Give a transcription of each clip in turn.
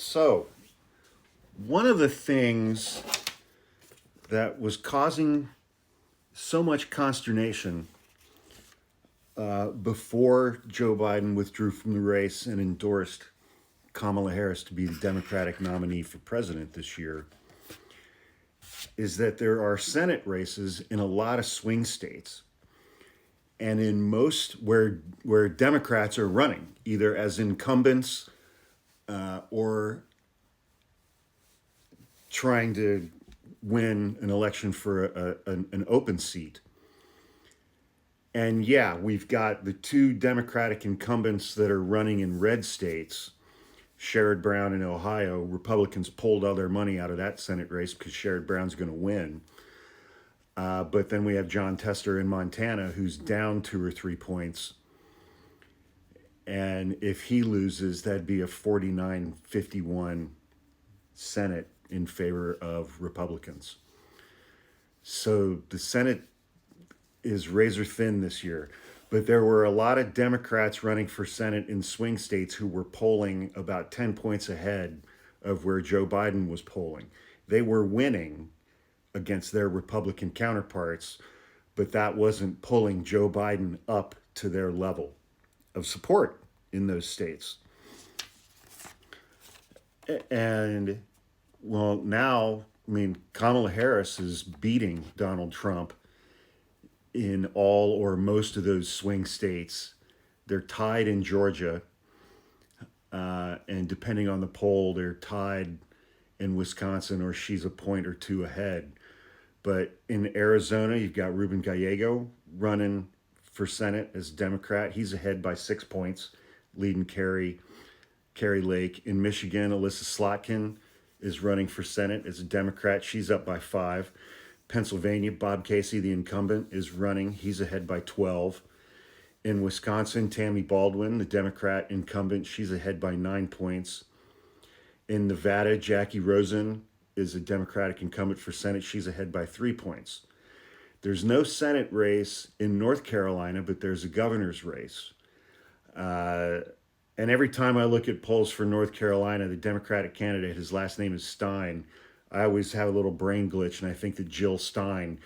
So, one of the things that was causing so much consternation before Joe Biden withdrew from the race and endorsed Kamala Harris to be the Democratic nominee for president this year is that there are Senate races in a lot of swing states and in most where Democrats are running, either as incumbents or trying to win an election for an open seat. And yeah, we've got the two Democratic incumbents that are running in red states. Sherrod Brown in Ohio. Republicans pulled all their money out of that Senate race because Sherrod Brown's going to win. But then we have John Tester in Montana, who's down 2 or 3 points. And if he loses, that'd be a 49-51 Senate in favor of Republicans. So the Senate is razor thin this year. But there were a lot of Democrats running for Senate in swing states who were polling about 10 points ahead of where Joe Biden was polling. They were winning against their Republican counterparts, but that wasn't pulling Joe Biden up to their level of support in those states. And, well, now, Kamala Harris is beating Donald Trump in all or most of those swing states. They're tied in Georgia, and depending on the poll, they're tied in Wisconsin, or she's a point or two ahead. But in Arizona, you've got Ruben Gallego running for Senate as Democrat. He's ahead by 6 points, leading Carrie Lake. In Michigan, Alyssa Slotkin is running for Senate as a Democrat. She's up by 5. Pennsylvania, Bob Casey, the incumbent, is running. He's ahead by 12. In Wisconsin, Tammy Baldwin, the Democrat incumbent, she's ahead by 9 points. In Nevada, Jackie Rosen is a Democratic incumbent for Senate. She's ahead by 3 points. There's no Senate race in North Carolina, but there's a governor's race. And every time I look at polls for North Carolina, the Democratic candidate, his last name is Stein, I always have a little brain glitch, and I think that Jill Stein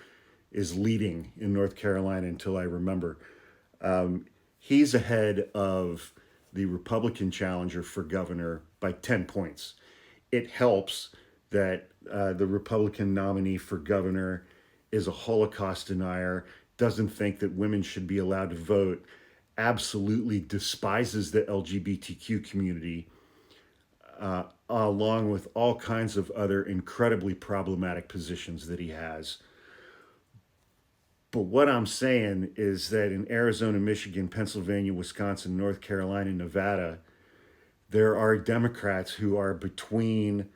is leading in North Carolina until I remember. He's ahead of the Republican challenger for governor by 10 points. It helps that the Republican nominee for governor is a Holocaust denier, doesn't think that women should be allowed to vote, absolutely despises the LGBTQ community, along with all kinds of other incredibly problematic positions that he has. But what I'm saying is that in Arizona, Michigan, Pennsylvania, Wisconsin, North Carolina, Nevada, there are Democrats who are between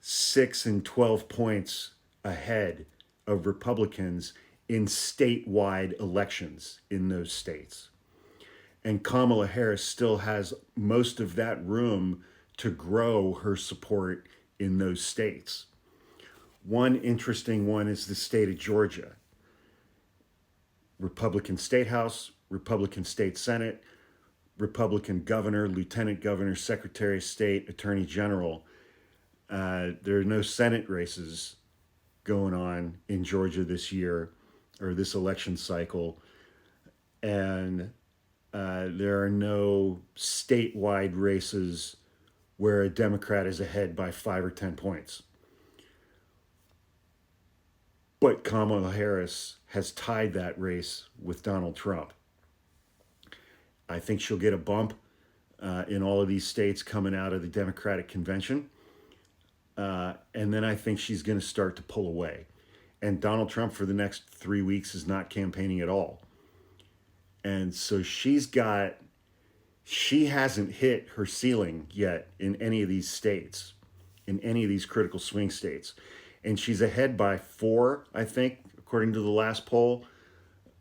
6 and 12 points ahead of Republicans in statewide elections in those states. And Kamala Harris still has most of that room to grow her support in those states. One interesting one is the state of Georgia. Republican State House, Republican State Senate, Republican governor, lieutenant governor, secretary of state, attorney general. There are no Senate races going on in Georgia this year or this election cycle. And there are no statewide races where a Democrat is ahead by 5 or 10 points. But Kamala Harris has tied that race with Donald Trump. I think she'll get a bump in all of these states coming out of the Democratic convention. And then I think she's going to start to pull away. And Donald Trump for the next 3 weeks is not campaigning at all. And so she hasn't hit her ceiling yet in any of these states, in any of these critical swing states. And she's ahead by 4, I think, according to the last poll,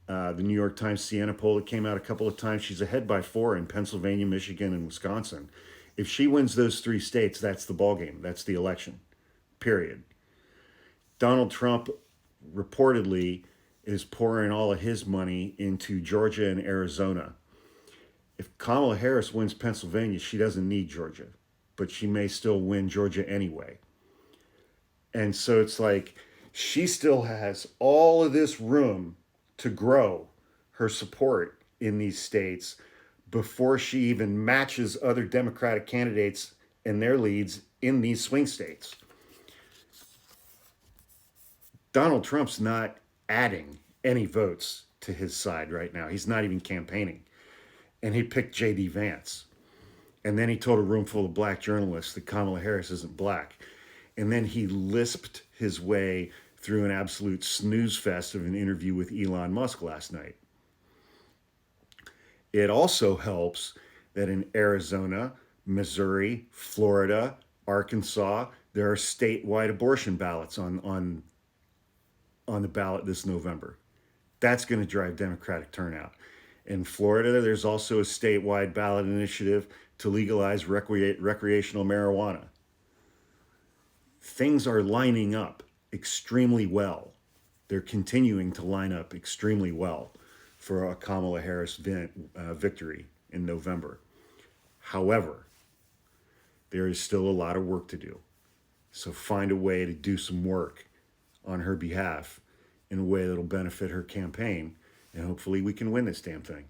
the New York Times Siena poll that came out a couple of times. She's ahead by 4 in Pennsylvania, Michigan, and Wisconsin. If she wins those 3 states, that's the ballgame. That's the election, period. Donald Trump reportedly is pouring all of his money into Georgia and Arizona. If Kamala Harris wins Pennsylvania, she doesn't need Georgia. but she may still win Georgia anyway. And so it's like she still has all of this room to grow her support in these states before she even matches other Democratic candidates and their leads in these swing states. Donald Trump's not adding any votes to his side right now. He's not even campaigning. And he picked J.D. Vance. And then he told a room full of black journalists that Kamala Harris isn't black. And then he lisped his way through an absolute snooze fest of an interview with Elon Musk last night. It also helps that in Arizona, Missouri, Florida, Arkansas, there are statewide abortion ballots on the ballot this November. That's going to drive Democratic turnout. In Florida, there's also a statewide ballot initiative to legalize recreational marijuana. Things are lining up extremely well. They're continuing to line up extremely well for a Kamala Harris victory in November. However, there is still a lot of work to do. So find a way to do some work on her behalf in a way that'll benefit her campaign, and hopefully we can win this damn thing.